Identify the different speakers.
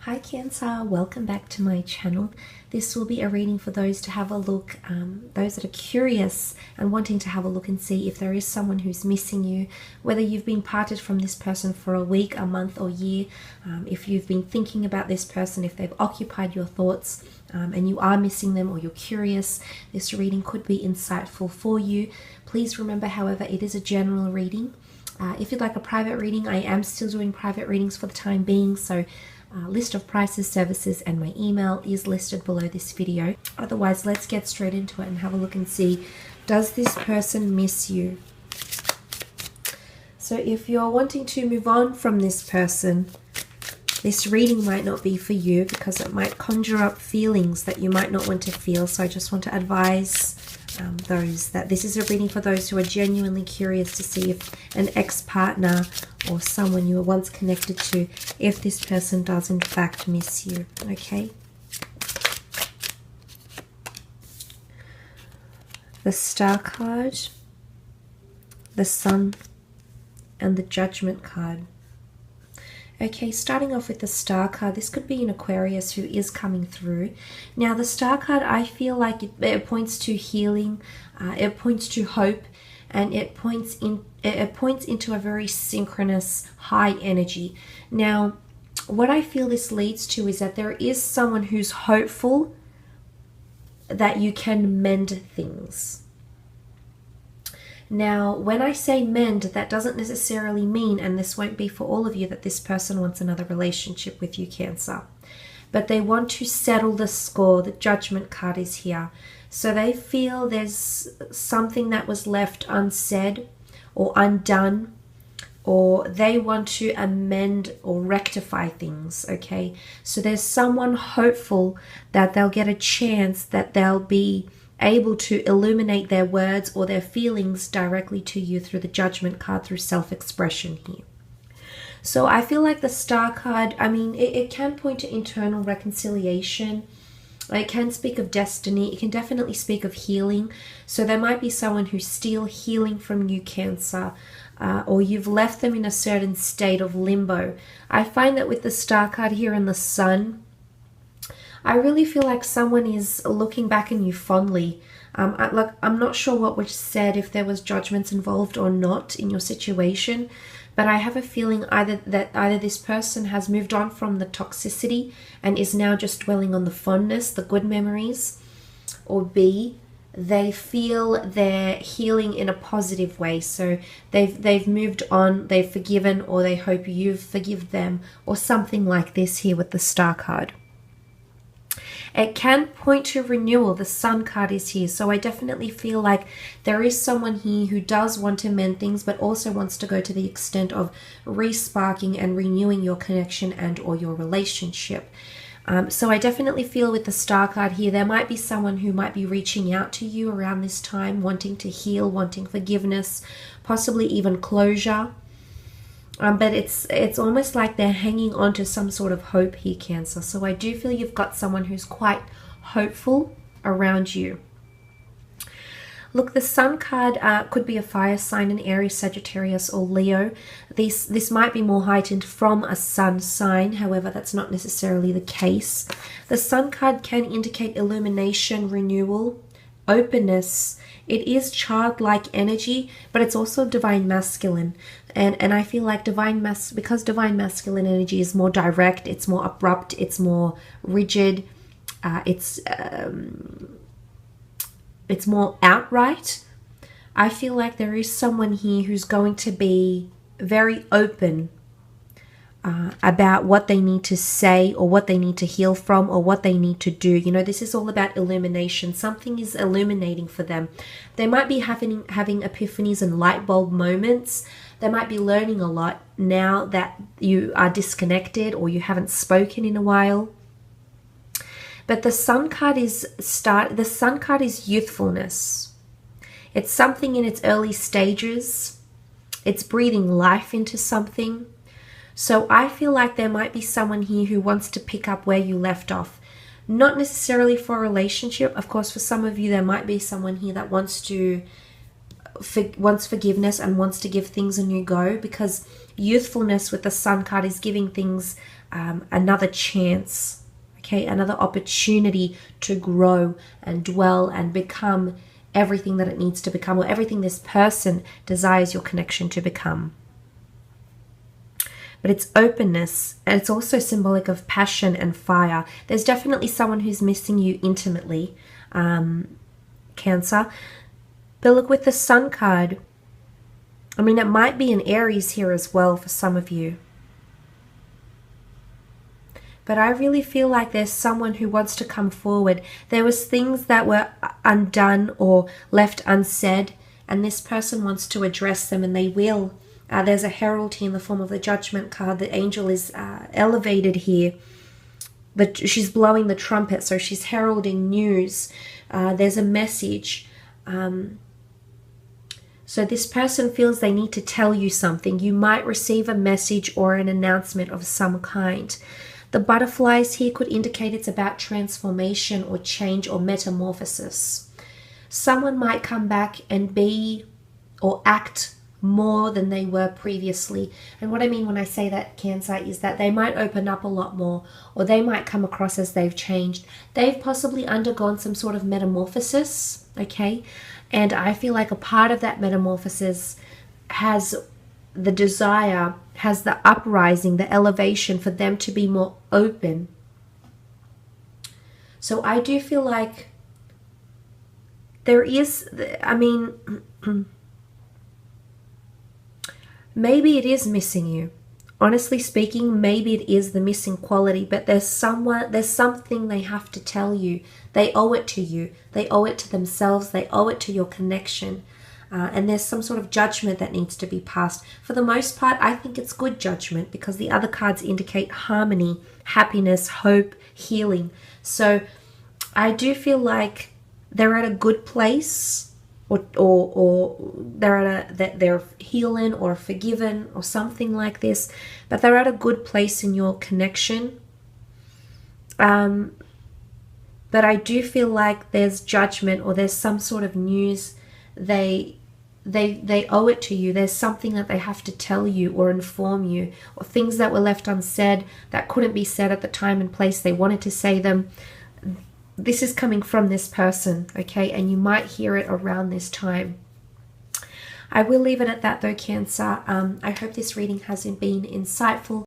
Speaker 1: Hi Cancer, welcome back to my channel. This will be a reading for those to have a look, those that are curious and wanting to have a look and see if there is someone who's missing you, whether you've been parted from this person for a week, a month or year, if you've been thinking about this person, if they've occupied your thoughts and you are missing them or you're curious, this reading could be insightful for you. Please remember, however, it is a general reading. If you'd like a private reading, I am still doing private readings for the time being, so list of prices, services, and my email is listed below this video. Otherwise, let's get straight into it and have a look and see, does this person miss you? So if you're wanting to move on from this person, this reading might not be for you because it might conjure up feelings that you might not want to feel. So I just want to advise those that this is a reading for those who are genuinely curious to see if an ex-partner or someone you were once connected to, if this person does in fact miss you. Okay, the Star card, the Sun, and the Judgment card. Okay, starting off with the Star card, this could be an Aquarius who is coming through. Now, the Star card, I feel like it points to healing, it points to hope, and it points into a very synchronous, high energy. Now, what I feel this leads to is that there is someone who's hopeful that you can mend things. Now, when I say mend, that doesn't necessarily mean, and this won't be for all of you, that this person wants another relationship with you, Cancer. But they want to settle the score. The Judgment card is here. So they feel there's something that was left unsaid or undone, or they want to amend or rectify things, okay? So there's someone hopeful that they'll get a chance, that they'll be able to illuminate their words or their feelings directly to you through the Judgment card, through self-expression here. So I feel like the Star card, I mean, it can point to internal reconciliation. It can speak of destiny. It can definitely speak of healing. So there might be someone who's still healing from you, Cancer, or you've left them in a certain state of limbo. I find that with the Star card here and the Sun, I really feel like someone is looking back on you fondly. I'm not sure what was said, if there was judgments involved or not in your situation, but I have a feeling either this person has moved on from the toxicity and is now just dwelling on the fondness, the good memories, or B, they feel they're healing in a positive way. So they've moved on, they've forgiven, or they hope you've forgiven them, or something like this here with the Star card. It can point to renewal. The Sun card is here. So I definitely feel like there is someone here who does want to mend things, but also wants to go to the extent of re-sparking and renewing your connection and or your relationship. So I definitely feel with the Star card here, there might be someone who might be reaching out to you around this time, wanting to heal, wanting forgiveness, possibly even closure. But it's almost like they're hanging on to some sort of hope here, Cancer. So I do feel you've got someone who's quite hopeful around you. Look, the Sun card could be a fire sign, an Aries, Sagittarius, or Leo. This might be more heightened from a Sun sign. However, that's not necessarily the case. The Sun card can indicate illumination, renewal, openness. It is childlike energy, but it's also divine masculine. And I feel like because divine masculine energy is more direct, it's more abrupt, it's more rigid, it's more outright. I feel like there is someone here who's going to be very open about what they need to say, or what they need to heal from, or what they need to do. You know, this is all about illumination. Something is illuminating for them. They might be having epiphanies and light bulb moments. They might be learning a lot now that you are disconnected or you haven't spoken in a while. But the Sun card is youthfulness. It's something in its early stages. It's breathing life into something. So I feel like there might be someone here who wants to pick up where you left off. Not necessarily for a relationship. Of course, for some of you, there might be someone here that wants forgiveness and wants to give things a new go, because youthfulness with the Sun card is giving things another chance, okay, another opportunity to grow and dwell and become everything that it needs to become, or everything this person desires your connection to become. But it's openness, and it's also symbolic of passion and fire. There's definitely someone who's missing you intimately, Cancer. But look, with the Sun card, I mean, it might be an Aries here as well for some of you. But I really feel like there's someone who wants to come forward. There was things that were undone or left unsaid, and this person wants to address them, and they will. There's a heraldry in the form of the Judgment card. The angel is elevated here. But she's blowing the trumpet, so she's heralding news. There's a message. So this person feels they need to tell you something. You might receive a message or an announcement of some kind. The butterflies here could indicate it's about transformation or change or metamorphosis. Someone might come back and be or act more than they were previously. And what I mean when I say that, Cancer, is that they might open up a lot more, or they might come across as they've changed. They've possibly undergone some sort of metamorphosis, okay? And I feel like a part of that metamorphosis has the desire, has the uprising, the elevation for them to be more open. So I do feel like there is, I mean, maybe it is missing you. Honestly speaking, maybe it is the missing quality, but there's something they have to tell you. They owe it to you. They owe it to themselves. They owe it to your connection. And there's some sort of judgment that needs to be passed. For the most part, I think it's good judgment, because the other cards indicate harmony, happiness, hope, healing. So I do feel like they're at a good place, or they're healing or forgiven or something like this, but they're at a good place in your connection. But I do feel like there's judgment, or there's some sort of news. They owe it to you. There's something that they have to tell you or inform you, or things that were left unsaid that couldn't be said at the time and place they wanted to say them. This is coming from this person, okay? And you might hear it around this time. I will leave it at that though, Cancer. I hope this reading has been insightful.